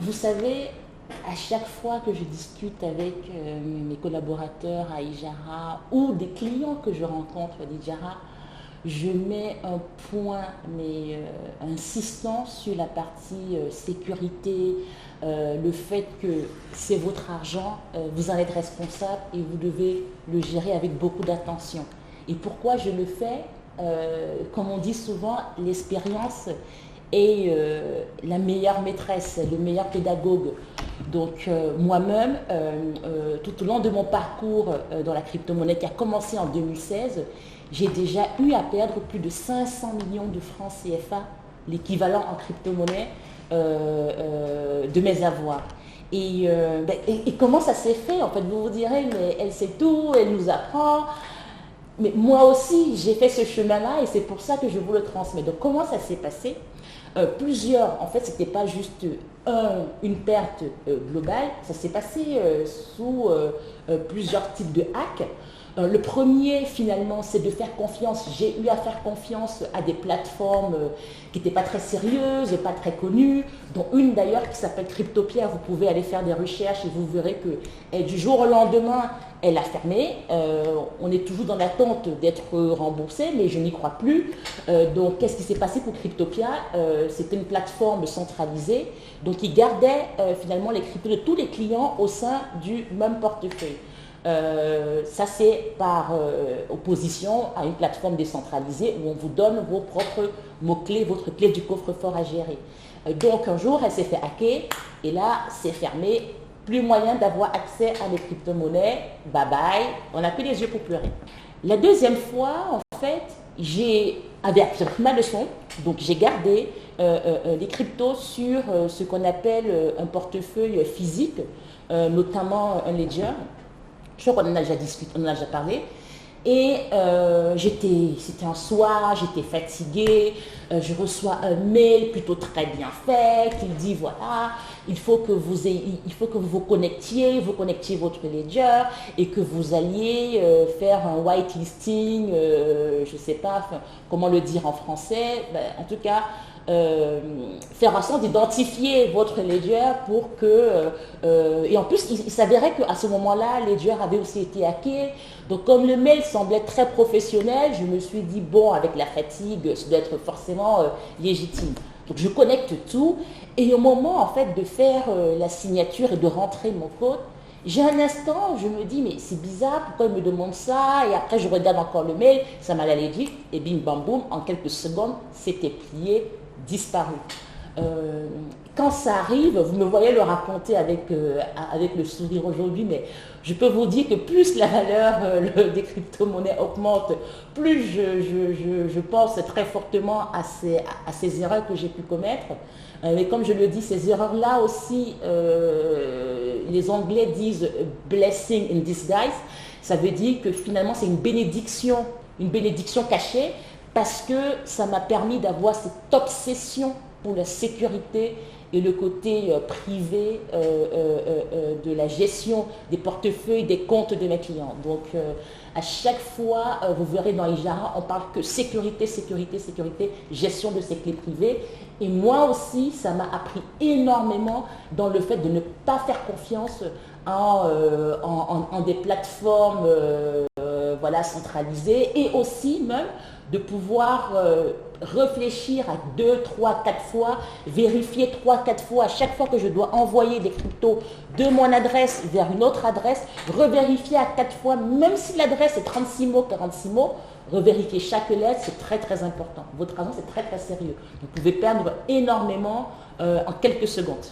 Vous savez, à chaque fois que je discute avec mes collaborateurs à Ijara ou des clients que je rencontre à Ijara, je mets un point insistant sur la partie sécurité, le fait que c'est votre argent, vous en êtes responsable et vous devez le gérer avec beaucoup d'attention. Et pourquoi je le fais comme on dit souvent, l'expérience est la meilleure maîtresse, le meilleur pédagogue. Donc moi-même, tout au long de mon parcours dans la crypto-monnaie qui a commencé en 2016, j'ai déjà eu à perdre plus de 500 millions de francs CFA, l'équivalent en crypto-monnaie de mes avoirs. Et comment ça s'est fait? En fait, vous vous direz, mais elle sait tout, elle nous apprend. Mais moi aussi, j'ai fait ce chemin-là et c'est pour ça que je vous le transmets. Donc, comment ça s'est passé? Plusieurs, en fait, ce n'était pas juste une perte globale, ça s'est passé sous plusieurs types de hacks. Le premier, finalement, c'est de faire confiance. J'ai eu à faire confiance à des plateformes qui n'étaient pas très sérieuses, pas très connues, dont une d'ailleurs qui s'appelle Cryptopia. Vous pouvez aller faire des recherches et vous verrez que du jour au lendemain, elle a fermé. On est toujours dans l'attente d'être remboursé, mais je n'y crois plus. Donc, qu'est-ce qui s'est passé pour Cryptopia? C'était une plateforme centralisée, donc qui gardait finalement les cryptos de tous les clients au sein du même portefeuille. Ça c'est par opposition à une plateforme décentralisée où on vous donne vos propres mots-clés, votre clé du coffre-fort à gérer. Donc un jour elle s'est fait hacker et là c'est fermé, plus moyen d'avoir accès à des crypto-monnaies, bye bye, on n'a plus les yeux pour pleurer. La deuxième fois en fait, j'ai appris ma leçon, donc j'ai gardé les cryptos sur ce qu'on appelle un portefeuille physique, notamment un ledger. Je crois qu'on en a déjà discuté, on en a déjà parlé. Et c'était un soir, j'étais fatiguée, je reçois un mail plutôt très bien fait qui dit voilà, il faut que vous vous connectiez votre ledger et que vous alliez faire un whitelisting, je ne sais pas comment le dire en français, en tout cas, faire en sorte d'identifier votre ledger pour que... et en plus, il s'avérait qu'à ce moment-là, ledger avait aussi été hacké. Donc, comme le mail semblait très professionnel, je me suis dit, bon, avec la fatigue, ça doit être forcément légitime. Donc, je connecte tout. Et au moment, en fait, de faire la signature et de rentrer mon code, j'ai un instant, je me dis, mais c'est bizarre, pourquoi il me demande ça? Et après, je regarde encore le mail, ça m'a l'air legit, et bim, bam, boum, en quelques secondes, c'était plié, disparu. Quand ça arrive, vous me voyez le raconter avec le sourire aujourd'hui, mais je peux vous dire que plus la valeur des crypto-monnaies augmente, plus je pense très fortement à ces erreurs que j'ai pu commettre. Mais comme je le dis, ces erreurs-là aussi, les Anglais disent blessing in disguise. Ça veut dire que finalement c'est une bénédiction cachée, parce que ça m'a permis d'avoir cette obsession pour la sécurité et le côté privé de la gestion des portefeuilles, des comptes de mes clients. Donc à chaque fois, vous verrez dans Ijara, on parle que sécurité, sécurité, sécurité, gestion de ces clés privées. Et moi aussi, ça m'a appris énormément dans le fait de ne pas faire confiance en des plateformes voilà, centralisées, et aussi même de pouvoir réfléchir à 2, 3, 4 fois, vérifier 3, 4 fois à chaque fois que je dois envoyer des cryptos de mon adresse vers une autre adresse, revérifier à 4 fois, même si l'adresse est 36 mots, 46 mots, revérifier chaque lettre, c'est très très important. Votre argent, c'est très très sérieux. Vous pouvez perdre énormément en quelques secondes.